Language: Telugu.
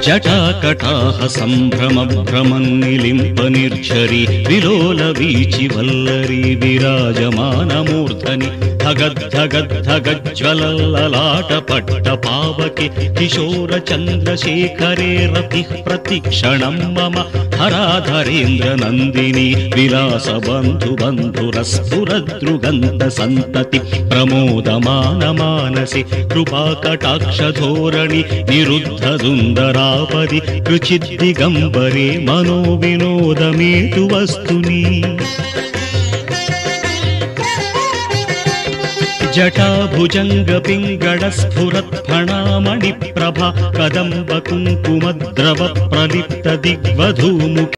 జటాకటాహ సంభ్రమ భ్రమన్నిలింప నిర్ఝరి విలోల వీచి వల్లరి విరాజమానమూర్ధని ధగద్ధగద్ధగజ్వలల్లలాట పట్ట పావకి కిశోర చంద్రశేఖరే రతి ప్రతిక్షణం మమ హరాధరేంద్ర నందిని విలాస బంధు బంధురస్ఫురదృగంత సంతతి ప్రమోదమాన మానసి కృపాకటాక్ష ధోరణి నిరుద్ధ దుందరాపది రుచిద్దిగంబరే మనో వినోదమేతు వస్తుని జటాభుజంగ పింగళ స్ఫురత్ఫణామణి ప్రభ కదంబ కుంకుమద్రవ ప్రలిప్త దిగ్వధూముఖి